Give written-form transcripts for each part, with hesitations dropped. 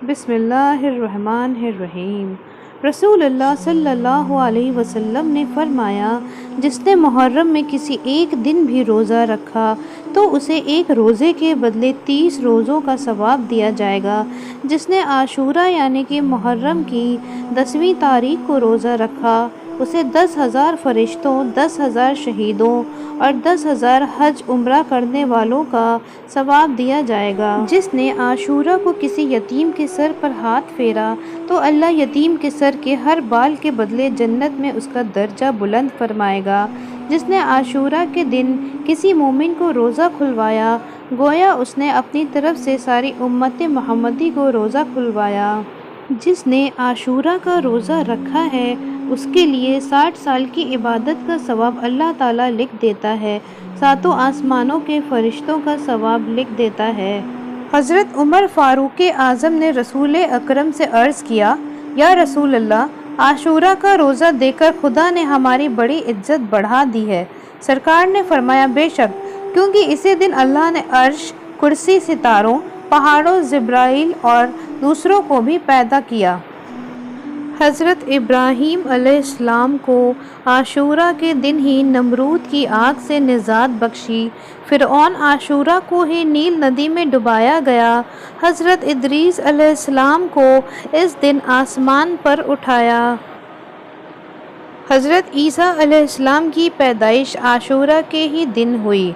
بسم اللہ الرحمن الرحیم۔ رسول اللہ صلی اللہ علیہ وسلم نے فرمایا، جس نے محرم میں کسی ایک دن بھی روزہ رکھا تو اسے ایک روزے کے بدلے 30 روزوں کا ثواب دیا جائے گا۔ جس نے عاشورہ یعنی کہ محرم کی 10ویں تاریخ کو روزہ رکھا اسے 10,000 فرشتوں، 10,000 شہیدوں اور 10,000 حج عمرہ کرنے والوں کا ثواب دیا جائے گا۔ جس نے عاشورہ کو کسی یتیم کے سر پر ہاتھ پھیرا تو اللہ یتیم کے سر کے ہر بال کے بدلے جنت میں اس کا درجہ بلند فرمائے گا۔ جس نے عاشورہ کے دن کسی مومن کو روزہ کھلوایا گویا اس نے اپنی طرف سے ساری امت محمدی کو روزہ کھلوایا۔ جس نے عاشورہ کا روزہ رکھا ہے اس کے لیے 60 سال کی عبادت کا ثواب اللہ تعالیٰ لکھ دیتا ہے، 7 آسمانوں کے فرشتوں کا ثواب لکھ دیتا ہے۔ حضرت عمر فاروق اعظم نے رسول اکرم سے عرض کیا، یا رسول اللہ، عاشورہ کا روزہ دے کر خدا نے ہماری بڑی عزت بڑھا دی ہے۔ سرکار نے فرمایا، بے شک، کیونکہ اسی دن اللہ نے عرش، کرسی، ستاروں، پہاڑوں، جبرائیل اور دوسروں کو بھی پیدا کیا۔ حضرت ابراہیم علیہ السلام کو عاشورہ کے دن ہی نمرود کی آگ سے نجات بخشی، فرعون عاشورہ کو ہی نیل ندی میں ڈبایا گیا، حضرت ادریس علیہ السلام کو اس دن آسمان پر اٹھایا۔ حضرت عیسیٰ علیہ السلام کی پیدائش عاشورہ کے ہی دن ہوئی،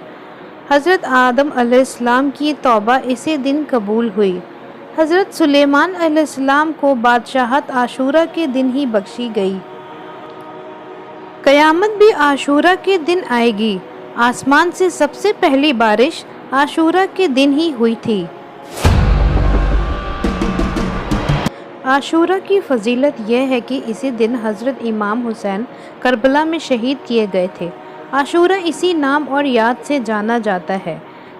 حضرت آدم علیہ السلام کی توبہ اسی دن قبول ہوئی، حضرت سلیمان علیہ السلام کو بادشاہت عاشورہ کے دن ہی بخشی گئی۔ قیامت بھی عاشورہ کے دن آئے گی۔ آسمان سے سب سے پہلی بارش عاشورہ کے دن ہی ہوئی تھی۔ عاشورہ کی فضیلت یہ ہے کہ اسی دن حضرت امام حسین کربلا میں شہید کیے گئے تھے۔ عاشورہ اسی نام اور یاد سے جانا جاتا ہے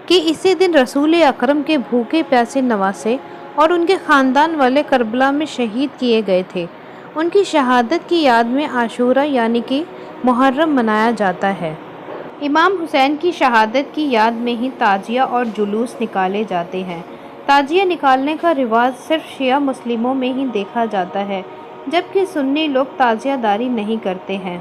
کہ اسی دن رسول اکرم کے بھوکے پیاسے نواسے اور ان کے خاندان والے کربلا میں شہید کیے گئے تھے۔ ان کی شہادت کی یاد میں عاشورہ یعنی کہ محرم منایا جاتا ہے۔ امام حسین کی شہادت کی یاد میں ہی تعزیہ اور جلوس نکالے جاتے ہیں۔ تعزیہ نکالنے کا رواج صرف شیعہ مسلموں میں ہی دیکھا جاتا ہے، جبکہ سنی لوگ تعزیہ داری نہیں کرتے ہیں۔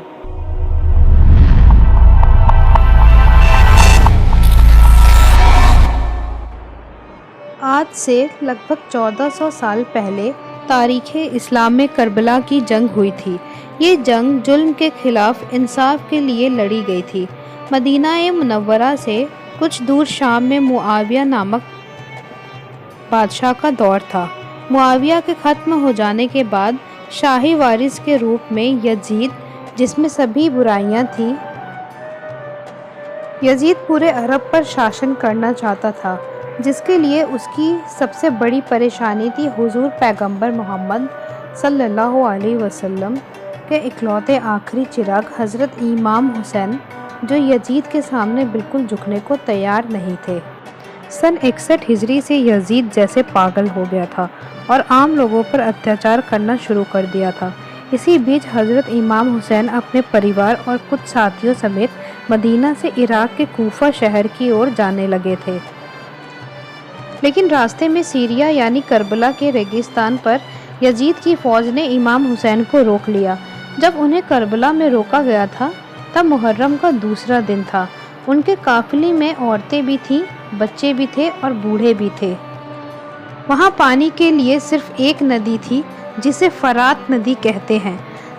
آج سے لگ بھگ 1400 سال پہلے تاریخ اسلام میں کربلا کی جنگ ہوئی تھی۔ یہ جنگ ظلم کے خلاف انصاف کے لیے لڑی گئی تھی۔ مدینہ منورہ سے کچھ دور شام میں معاویہ نامک بادشاہ کا دور تھا۔ معاویہ کے ختم ہو جانے کے بعد شاہی وارث کے روپ میں یزید، جس میں سبھی برائیاں تھیں، یزید پورے عرب پر شاشن کرنا چاہتا تھا، جس کے لیے اس کی سب سے بڑی پریشانی تھی حضور پیغمبر محمد صلی اللہ علیہ وسلم کے اکلوتے آخری چراغ حضرت امام حسین، جو یزید کے سامنے بالکل جھکنے کو تیار نہیں تھے۔ سن 61 ہجری سے یزید جیسے پاگل ہو گیا تھا اور عام لوگوں پر اتیاچار کرنا شروع کر دیا تھا۔ اسی بیچ حضرت امام حسین اپنے پریوار اور کچھ ساتھیوں سمیت مدینہ سے عراق کے کوفہ شہر کی اور جانے لگے تھے، لیکن راستے میں سیریا یعنی کربلا کے ریگستان پر یزید کی فوج نے امام حسین کو روک لیا۔ جب انہیں کربلا میں روکا گیا تھا تب محرم کا دوسرا دن تھا۔ ان کے قافلے میں عورتیں بھی تھیں، بچے بھی تھے اور بوڑھے بھی تھے۔ وہاں پانی کے لیے صرف ایک ندی تھی جسے فرات ندی کہتے ہیں،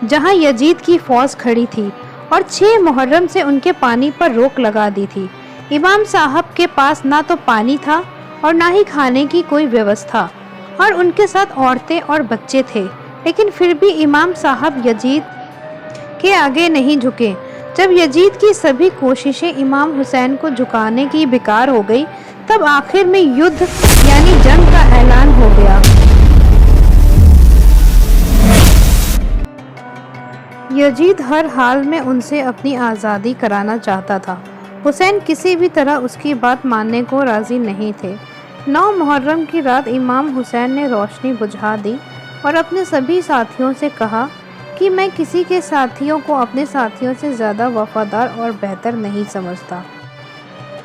جہاں یزید کی فوج کھڑی تھی اور 6 محرم سے ان کے پانی پر روک لگا دی تھی۔ امام صاحب کے پاس نہ تو پانی تھا اور نہ ہی کھانے کی کوئی ویوستھا، اور ان کے ساتھ عورتیں اور بچے تھے، لیکن پھر بھی امام صاحب یزید کے آگے نہیں جھکے۔ جب یزید کی سبھی کوششیں امام حسین کو جھکانے کی بیکار ہو گئی تب آخر میں یدھ یعنی جنگ کا اعلان ہو گیا۔ یزید ہر حال میں ان سے اپنی آزادی کرانا چاہتا تھا۔ حسین کسی بھی طرح اس کی بات ماننے کو راضی نہیں تھے۔ 9 محرم کی رات امام حسین نے روشنی بجھا دی اور اپنے سبھی ساتھیوں سے کہا کہ میں کسی کے ساتھیوں کو اپنے ساتھیوں سے زیادہ وفادار اور بہتر نہیں سمجھتا۔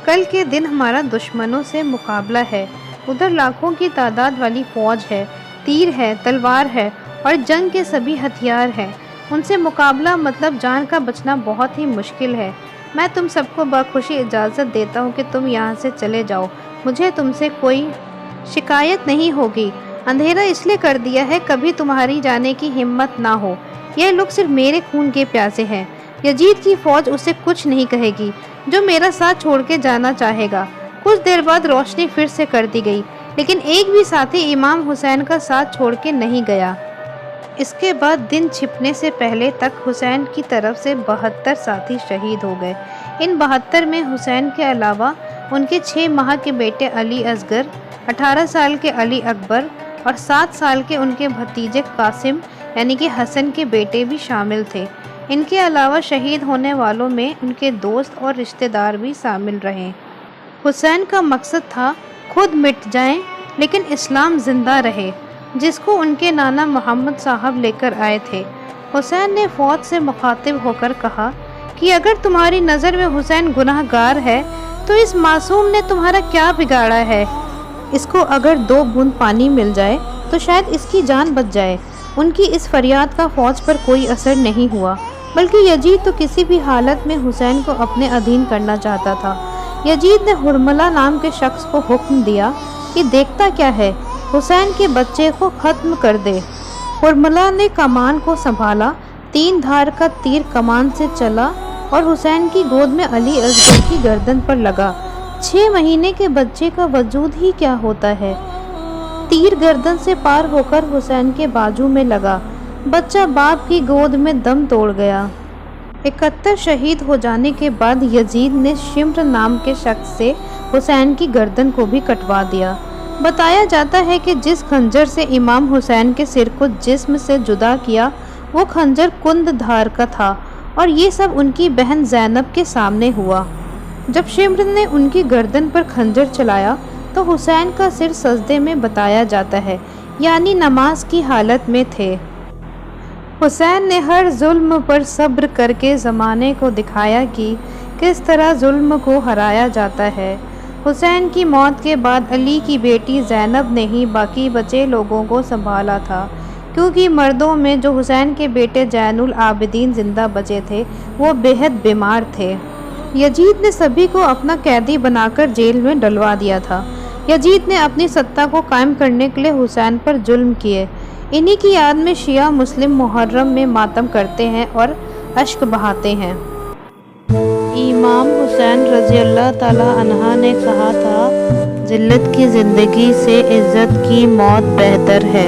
کل کے دن ہمارا دشمنوں سے مقابلہ ہے، ادھر لاکھوں کی تعداد والی فوج ہے، تیر ہے، تلوار ہے اور جنگ کے سبھی ہتھیار ہیں۔ ان سے مقابلہ مطلب جان کا بچنا بہت ہی مشکل ہے۔ میں تم سب کو بخوشی اجازت دیتا ہوں کہ تم یہاں سے چلے جاؤ، مجھے تم سے کوئی شکایت نہیں ہوگی۔ اندھیرا اس لیے کر دیا ہے کبھی تمہاری جانے کی ہمت نہ ہو۔ یہ لوگ صرف میرے خون کے پیاسے ہیں۔ یزید کی فوج اسے کچھ نہیں کہے گی جو میرا ساتھ چھوڑ کے جانا چاہے گا۔ کچھ دیر بعد روشنی پھر سے کر دی گئی، لیکن ایک بھی ساتھی امام حسین کا ساتھ چھوڑ کے نہیں گیا۔ اس کے بعد دن چھپنے سے پہلے تک حسین کی طرف سے 72 ساتھی شہید ہو گئے۔ ان 72 میں حسین کے علاوہ ان کے 6 ماہ کے بیٹے علی اصغر، 18 سال کے علی اکبر اور 7 سال کے ان کے بھتیجے قاسم یعنی کہ حسن کے بیٹے بھی شامل تھے۔ ان کے علاوہ شہید ہونے والوں میں ان کے دوست اور رشتہ دار بھی شامل رہے۔ حسین کا مقصد تھا خود مٹ جائیں لیکن اسلام زندہ رہے، جس کو ان کے نانا محمد صاحب لے کر آئے تھے۔ حسین نے فوج سے مخاطب ہو کر کہا کہ اگر تمہاری نظر میں حسین گناہ گار ہے تو اس معصوم نے تمہارا کیا بگاڑا ہے؟ اس کو اگر 2 بوند پانی مل جائے تو شاید اس کی جان بچ جائے۔ ان کی اس فریاد کا فوج پر کوئی اثر نہیں ہوا، بلکہ یزید تو کسی بھی حالت میں حسین کو اپنے ادھین کرنا چاہتا تھا۔ یزید نے حرملہ نام کے شخص کو حکم دیا کہ دیکھتا کیا ہے، حسین کے بچے کو ختم کر دے۔ حرملہ نے کمان کو سنبھالا، 3 دھار کا تیر کمان سے چلا اور حسین کی گود میں علی اصغر کی گردن پر لگا۔ 6 مہینے کے بچے کا وجود ہی کیا ہوتا ہے، تیر گردن سے پار ہو کر حسین کے بازو میں لگا۔ بچہ باپ کی گود میں دم توڑ گیا۔ 71 شہید ہو جانے کے بعد یزید نے شمر نام کے شخص سے حسین کی گردن کو بھی کٹوا دیا۔ بتایا جاتا ہے کہ جس خنجر سے امام حسین کے سر کو جسم سے جدا کیا وہ خنجر کند دھار کا تھا، اور یہ سب ان کی بہن زینب کے سامنے ہوا۔ جب شمر نے ان کی گردن پر خنجر چلایا تو حسین کا سر سجدے میں بتایا جاتا ہے، یعنی نماز کی حالت میں تھے۔ حسین نے ہر ظلم پر صبر کر کے زمانے کو دکھایا کہ کس طرح ظلم کو ہرایا جاتا ہے۔ حسین کی موت کے بعد علی کی بیٹی زینب نے ہی باقی بچے لوگوں کو سنبھالا تھا، کیونکہ مردوں میں جو حسین کے بیٹے زین العابدین زندہ بچے تھے وہ بے حد بیمار تھے۔ یزید نے سبھی کو اپنا قیدی بنا کر جیل میں ڈلوا دیا تھا۔ یزید نے اپنی سطح کو قائم کرنے کے لیے حسین پر ظلم کیے۔ انہی کی یاد میں شیعہ مسلم محرم میں ماتم کرتے ہیں اور اشک بہاتے ہیں۔ امام حسین رضی اللہ تعالیٰ عنہ نے کہا تھا، ذلت کی زندگی سے عزت کی موت بہتر ہے۔